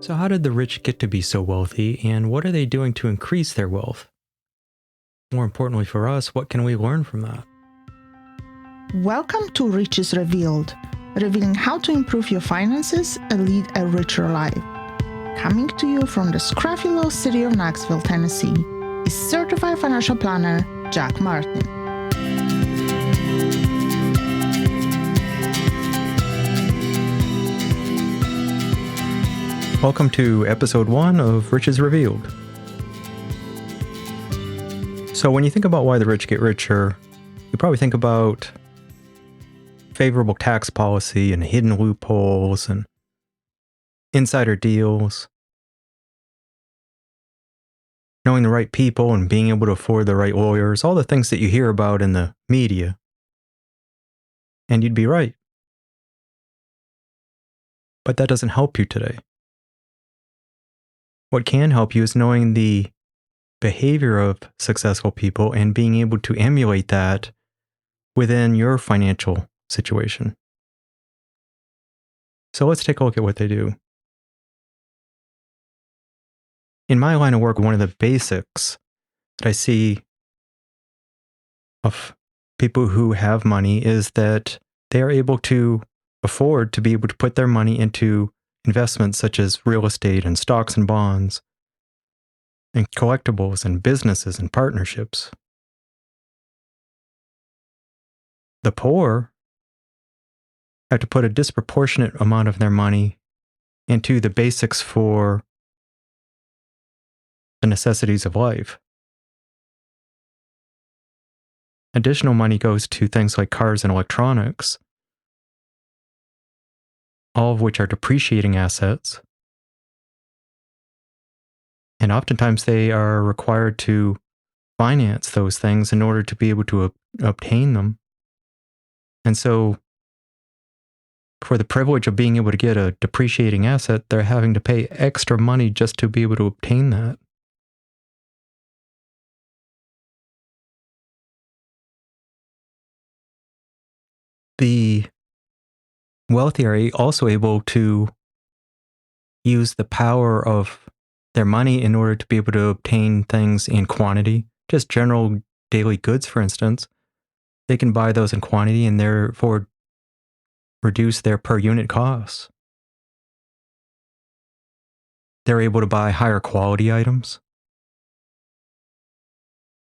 So, how did the rich get to be so wealthy, and what are they doing to increase their wealth? More importantly for us, what can we learn from that? Welcome to Riches Revealed, revealing how to improve your finances and lead a richer life. Coming to you from the scruffy little city of Knoxville, Tennessee, is certified financial planner Jack Martin. Welcome to episode 1 of Riches Revealed. So, when you think about why the rich get richer, you probably think about favorable tax policy and hidden loopholes and insider deals, knowing the right people and being able to afford the right lawyers, all the things that you hear about in the media. And you'd be right. But that doesn't help you today. What can help you is knowing the behavior of successful people and being able to emulate that within your financial situation. So let's take a look at what they do. In my line of work, one of the basics that I see of people who have money is that they are able to afford to be able to put their money into investments such as real estate and stocks and bonds and collectibles and businesses and partnerships. The poor have to put a disproportionate amount of their money into the basics for the necessities of life. Additional money goes to things like cars and electronics, all of which are depreciating assets. And oftentimes they are required to finance those things in order to be able to obtain them. And so, for the privilege of being able to get a depreciating asset, they're having to pay extra money just to be able to obtain that. The wealthy are also able to use the power of their money in order to be able to obtain things in quantity, just general daily goods, for instance. They can buy those in quantity and therefore reduce their per unit costs. They're able to buy higher quality items.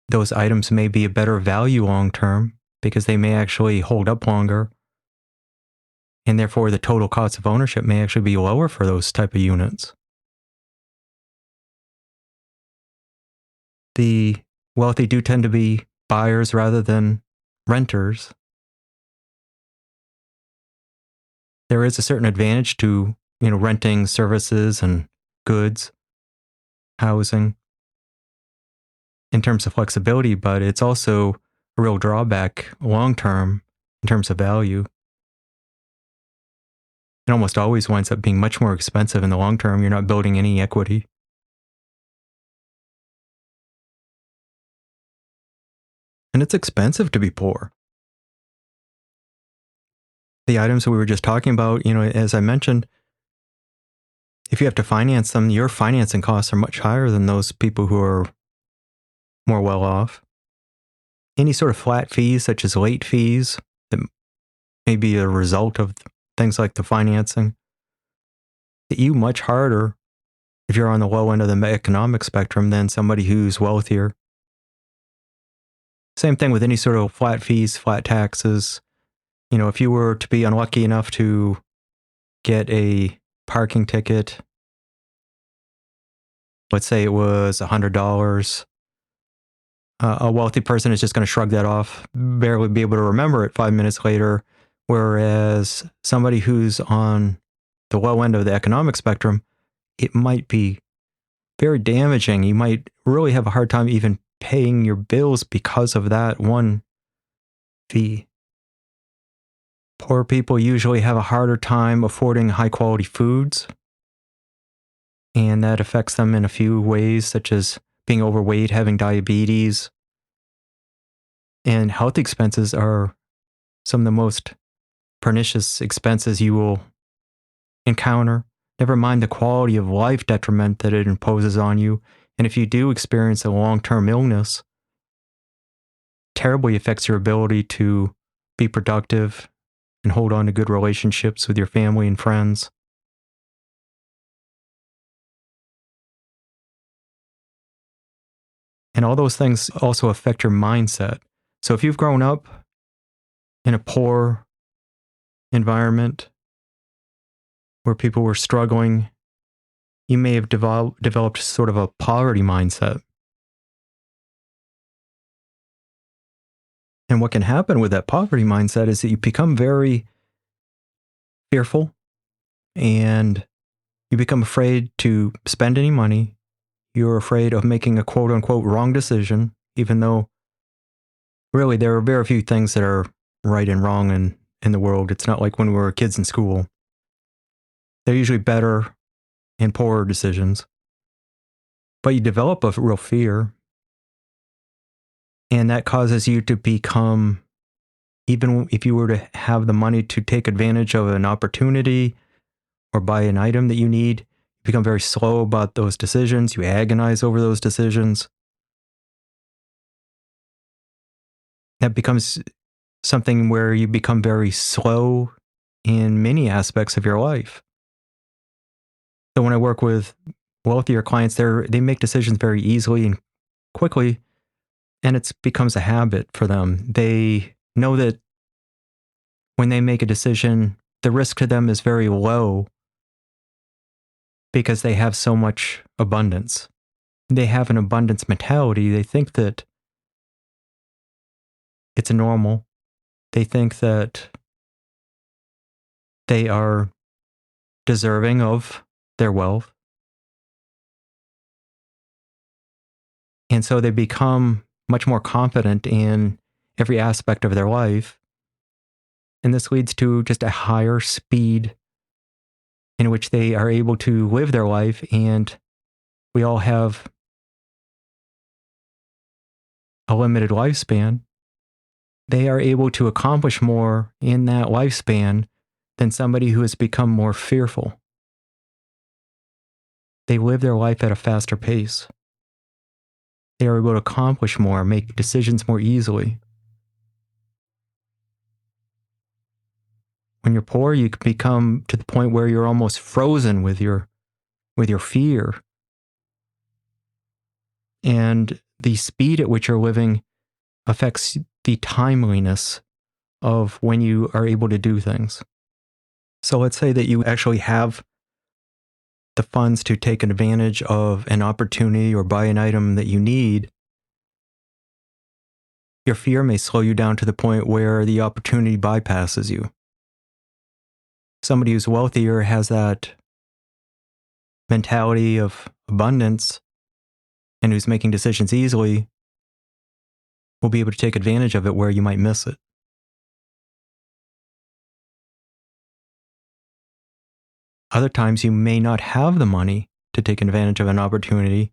Those items may be a better value long term because they may actually hold up longer, and therefore the total cost of ownership may actually be lower for those type of units. The wealthy do tend to be buyers rather than renters. There is a certain advantage to, renting services and goods, housing, in terms of flexibility, but it's also a real drawback long term in terms of value. It almost always winds up being much more expensive in the long term. You're not building any equity. And it's expensive to be poor. The items that we were just talking about, as I mentioned, if you have to finance them, your financing costs are much higher than those people who are more well off. Any sort of flat fees, such as late fees, that may be a result of things like the financing, hit you much harder if you're on the low end of the economic spectrum than somebody who's wealthier. Same thing with any sort of flat fees, flat taxes. If you were to be unlucky enough to get a parking ticket, let's say it was $100, a wealthy person is just going to shrug that off, barely be able to remember it 5 minutes later, whereas somebody who's on the low end of the economic spectrum, it might be very damaging. You might really have a hard time even paying your bills because of that one fee. Poor people usually have a harder time affording high quality foods, and that affects them in a few ways, such as being overweight, having diabetes. And health expenses are some of the most pernicious expenses you will encounter. Never mind the quality of life detriment that it imposes on you. And if you do experience a long-term illness, terribly affects your ability to be productive and hold on to good relationships with your family and friends. And all those things also affect your mindset. So if you've grown up in a poor environment where people were struggling, you may have developed sort of a poverty mindset. And what can happen with that poverty mindset is that you become very fearful and you become afraid to spend any money. You're afraid of making a quote unquote wrong decision, even though really there are very few things that are right and wrong in the world. It's not like when we were kids in school. They're usually better and poorer decisions. But you develop a real fear. And that causes you to become, even if you were to have the money to take advantage of an opportunity or buy an item that you need, you become very slow about those decisions. You agonize over those decisions. That becomes something where you become very slow in many aspects of your life. So when I work with wealthier clients, they make decisions very easily and quickly, and it becomes a habit for them. They know that when they make a decision, the risk to them is very low because they have so much abundance. They have an abundance mentality. They think that it's normal. They think that they are deserving of their wealth. And so they become much more confident in every aspect of their life. And this leads to just a higher speed in which they are able to live their life. And we all have a limited lifespan. They are able to accomplish more in that lifespan than somebody who has become more fearful. They live their life at a faster pace. They are able to accomplish more, make decisions more easily. When you're poor, you can become to the point where you're almost frozen with your fear. And the speed at which you're living affects the timeliness of when you are able to do things. So let's say that you actually have the funds to take advantage of an opportunity or buy an item that you need. Your fear may slow you down to the point where the opportunity bypasses you. Somebody who's wealthier has that mentality of abundance and who's making decisions easily will be able to take advantage of it where you might miss it. Other times you may not have the money to take advantage of an opportunity.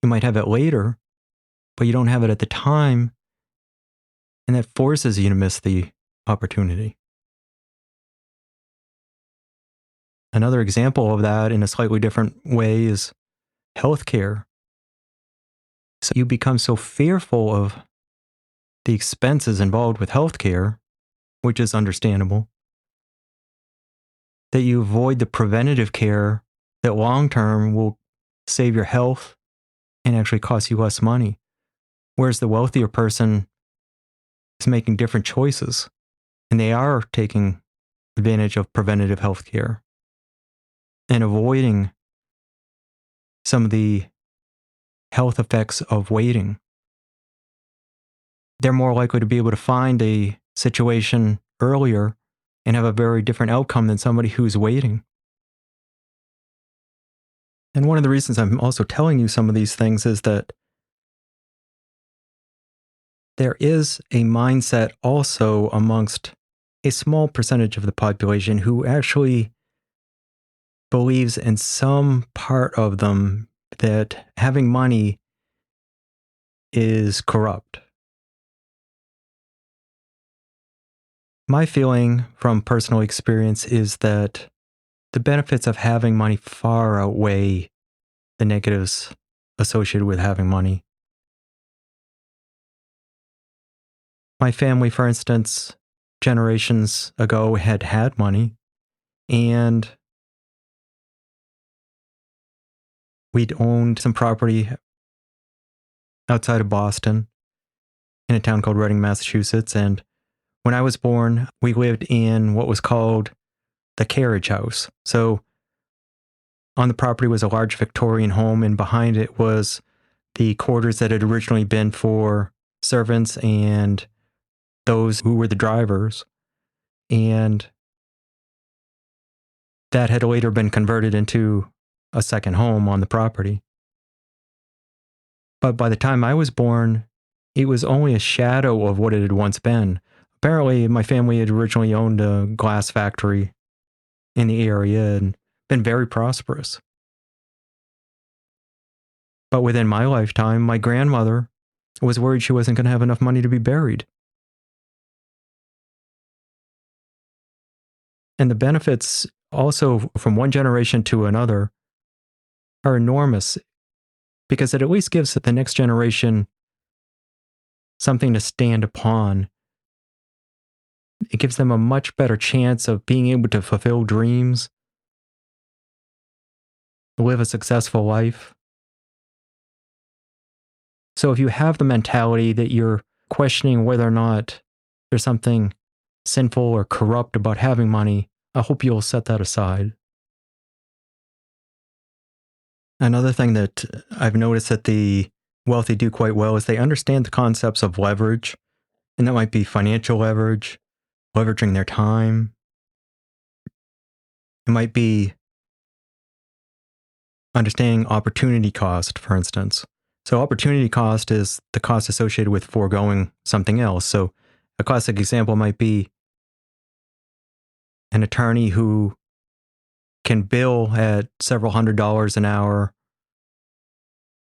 You might have it later, but you don't have it at the time, and that forces you to miss the opportunity. Another example of that in a slightly different way is healthcare. So you become so fearful of the expenses involved with healthcare, which is understandable, that you avoid the preventative care that long term will save your health and actually cost you less money. Whereas the wealthier person is making different choices and they are taking advantage of preventative health care and avoiding some of the health effects of waiting. They're more likely to be able to find a situation earlier and have a very different outcome than somebody who's waiting. And one of the reasons I'm also telling you some of these things is that there is a mindset also amongst a small percentage of the population who actually believes in some part of them that having money is corrupt. My feeling from personal experience is that the benefits of having money far outweigh the negatives associated with having money. My family, for instance, generations ago had money, and we'd owned some property outside of Boston in a town called Reading, Massachusetts. And when I was born, we lived in what was called the carriage house. So on the property was a large Victorian home, and behind it was the quarters that had originally been for servants and those who were the drivers. And that had later been converted into a second home on the property. But by the time I was born, it was only a shadow of what it had once been. Apparently, my family had originally owned a glass factory in the area and been very prosperous. But within my lifetime, my grandmother was worried she wasn't going to have enough money to be buried. And the benefits also from one generation to another are enormous, because it at least gives the next generation something to stand upon. It gives them a much better chance of being able to fulfill dreams, live a successful life. So if you have the mentality that you're questioning whether or not there's something sinful or corrupt about having money, I hope you'll set that aside. Another thing that I've noticed that the wealthy do quite well is they understand the concepts of leverage, and that might be financial leverage, leveraging their time. It might be understanding opportunity cost, for instance. So opportunity cost is the cost associated with foregoing something else. So a classic example might be an attorney who can bill at several $100s an hour,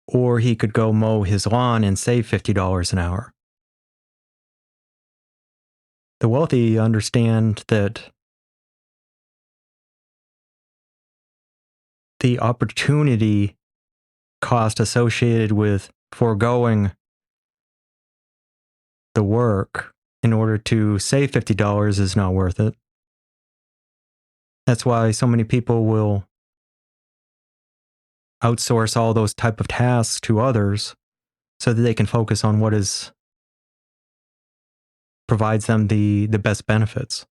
or he could go mow his lawn and save $50 an hour. The wealthy understand that the opportunity cost associated with foregoing the work in order to save $50 is not worth it. That's why so many people will outsource all those type of tasks to others so that they can focus on what provides them the best benefits.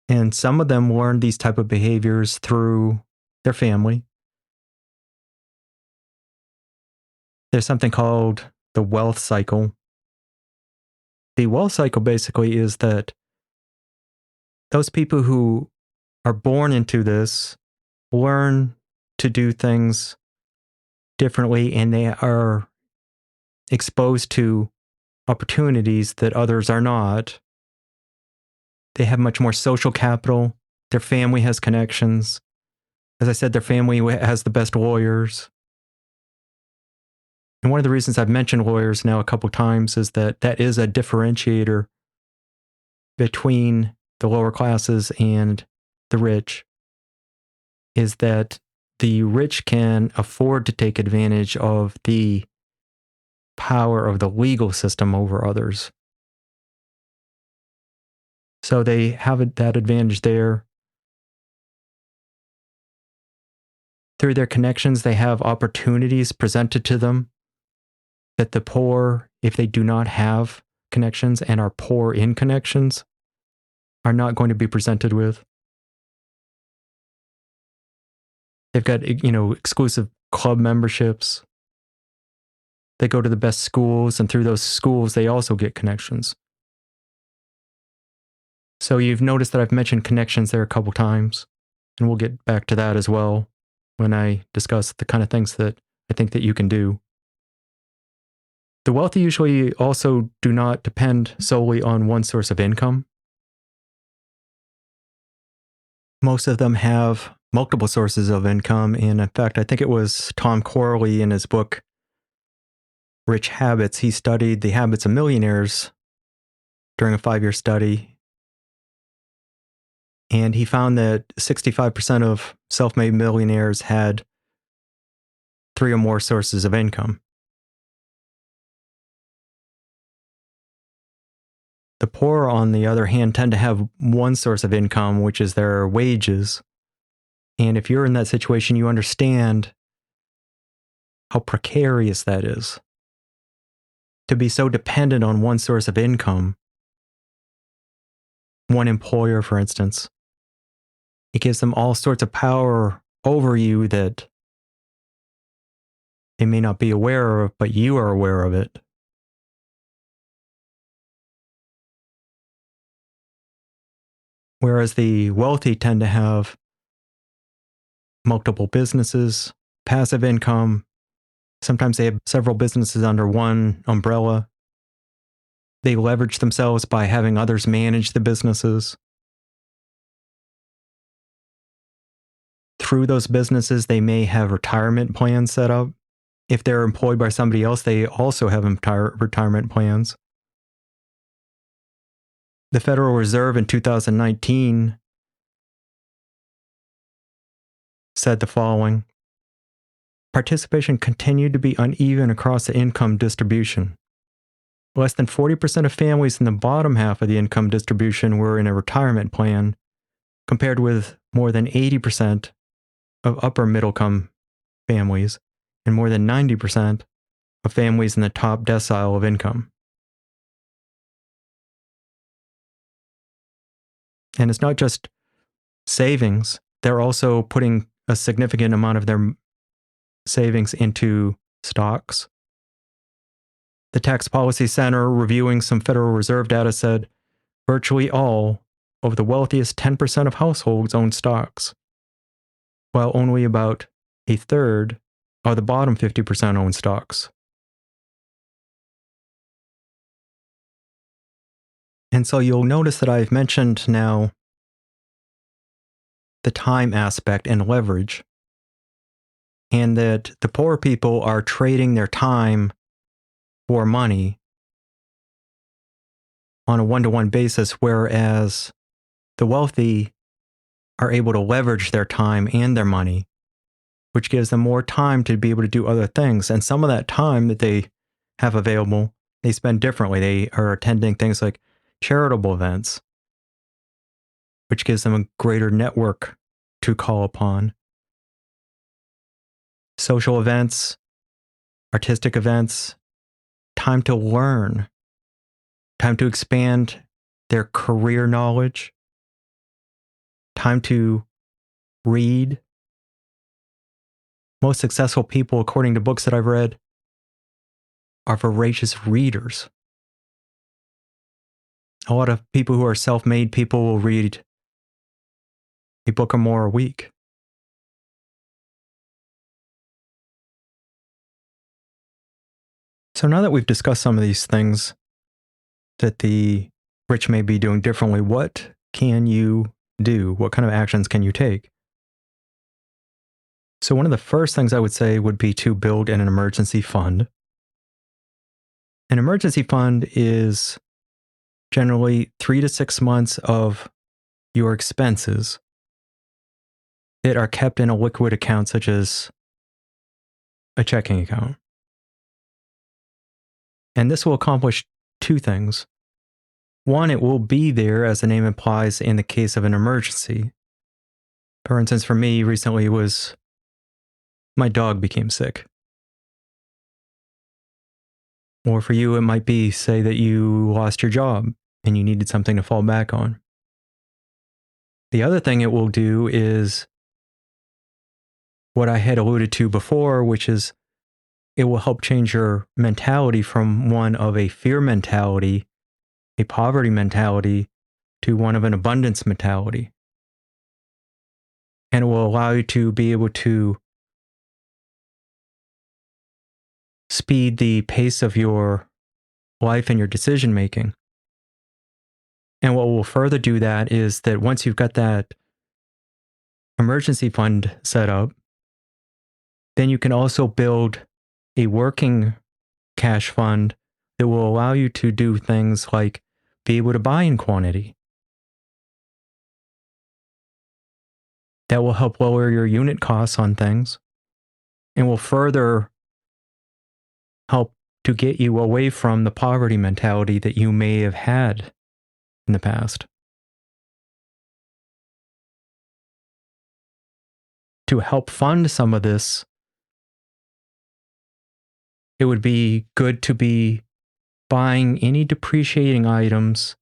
And some of them learn these type of behaviors through their family. There's something called the wealth cycle. The wealth cycle basically is that those people who are born into this learn to do things differently, and they are exposed to opportunities that others are not. They have much more social capital. Their family has connections. As I said, their family has the best lawyers. And one of the reasons I've mentioned lawyers now a couple times is that that is a differentiator between the lower classes and the rich, is that the rich can afford to take advantage of the power of the legal system over others. So they have that advantage there. Through their connections, they have opportunities presented to them that the poor, if they do not have connections and are poor in connections, are not going to be presented with. They've got, exclusive club memberships. They go to the best schools, and through those schools, they also get connections. So you've noticed that I've mentioned connections there a couple times, and we'll get back to that as well when I discuss the kind of things that I think that you can do. The wealthy usually also do not depend solely on one source of income. Most of them have multiple sources of income, and in fact, I think it was Tom Corley in his book, Rich Habits, he studied the habits of millionaires during a 5-year study. And he found that 65% of self-made millionaires had 3 or more sources of income. The poor, on the other hand, tend to have one source of income, which is their wages. And if you're in that situation, you understand how precarious that is. To be so dependent on one source of income, one employer, for instance, it gives them all sorts of power over you that they may not be aware of, but you are aware of it. Whereas the wealthy tend to have multiple businesses, passive income. Sometimes they have several businesses under one umbrella. They leverage themselves by having others manage the businesses. Through those businesses, they may have retirement plans set up. If they're employed by somebody else, they also have retirement plans. The Federal Reserve in 2019 said the following: participation continued to be uneven across the income distribution. Less than 40% of families in the bottom half of the income distribution were in a retirement plan, compared with more than 80% of upper middle-income families and more than 90% of families in the top decile of income. And it's not just savings, they're also putting a significant amount of their savings into stocks. The Tax Policy Center, reviewing some Federal Reserve data, said virtually all of the wealthiest 10% of households own stocks, while only about a third of the bottom 50% own stocks. And so you'll notice that I've mentioned now the time aspect and leverage, and that the poor people are trading their time for money on a one-to-one basis, whereas the wealthy are able to leverage their time and their money, which gives them more time to be able to do other things. And some of that time that they have available, they spend differently. They are attending things like charitable events, which gives them a greater network to call upon. Social events, artistic events, time to learn, time to expand their career knowledge, time to read. Most successful people, according to books that I've read, are voracious readers. A lot of people who are self-made people will read a book or more a week. So now that we've discussed some of these things that the rich may be doing differently, what can you do? What kind of actions can you take? So one of the first things I would say would be to build an emergency fund. An emergency fund is generally 3 to 6 months of your expenses that are kept in a liquid account, such as a checking account. And this will accomplish 2 things. One, it will be there, as the name implies, in the case of an emergency. For instance, for me, recently was my dog became sick. Or for you, it might be, say, that you lost your job and you needed something to fall back on. The other thing it will do is what I had alluded to before, which is it will help change your mentality from one of a fear mentality, a poverty mentality, to one of an abundance mentality. And it will allow you to be able to speed the pace of your life and your decision making. And what will further do that is that once you've got that emergency fund set up, then you can also build a working cash fund that will allow you to do things like be able to buy in quantity. That will help lower your unit costs on things and will further help to get you away from the poverty mentality that you may have had in the past. To help fund some of this, it would be good to be buying any depreciating items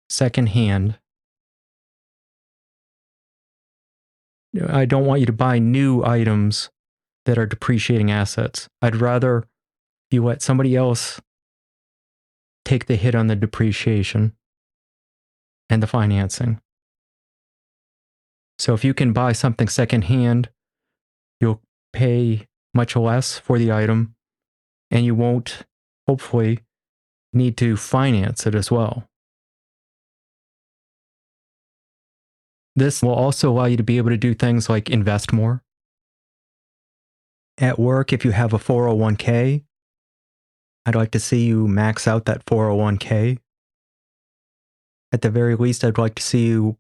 secondhand. I don't want you to buy new items that are depreciating assets. I'd rather you let somebody else take the hit on the depreciation and the financing. So if you can buy something secondhand, you'll pay much less for the item, and you won't, hopefully, need to finance it as well. This will also allow you to be able to do things like invest more. At work, if you have a 401k, I'd like to see you max out that 401k. At the very least, I'd like to see you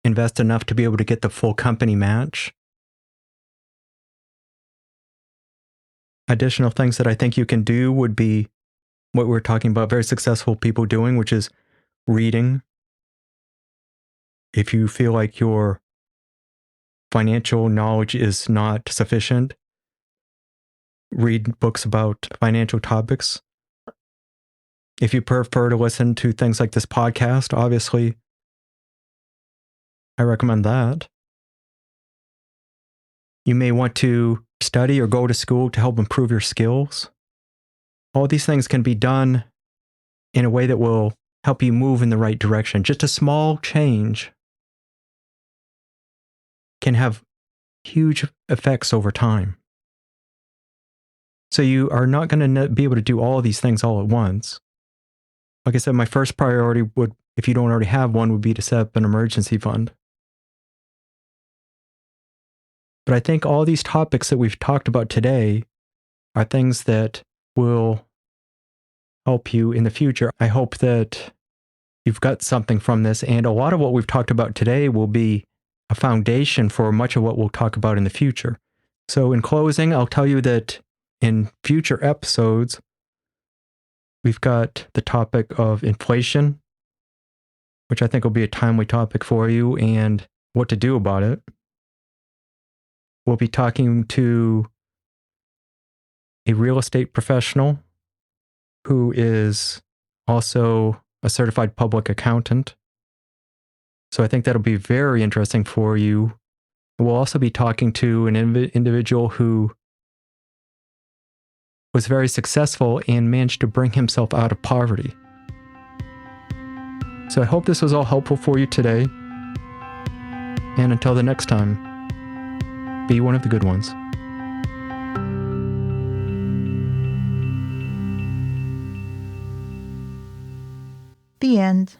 invest enough to be able to get the full company match. Additional things that I think you can do would be what we're talking about very successful people doing, which is reading. If you feel like your financial knowledge is not sufficient, read books about financial topics. If you prefer to listen to things like this podcast, obviously, I recommend that. You may want to study or go to school to help improve your skills. All these things can be done in a way that will help you move in the right direction. Just a small change can have huge effects over time. So you are not going to be able to do all of these things all at once. Like I said, my first priority would, if you don't already have one, would be to set up an emergency fund. But I think all these topics that we've talked about today are things that will help you in the future. I hope that you've got something from this, and a lot of what we've talked about today will be a foundation for much of what we'll talk about in the future. So in closing, I'll tell you that in future episodes, we've got the topic of inflation, which I think will be a timely topic for you, and what to do about it. We'll be talking to a real estate professional who is also a certified public accountant. So I think that'll be very interesting for you. We'll also be talking to an individual who was very successful and managed to bring himself out of poverty. So I hope this was all helpful for you today. And until the next time, be one of the good ones. The end.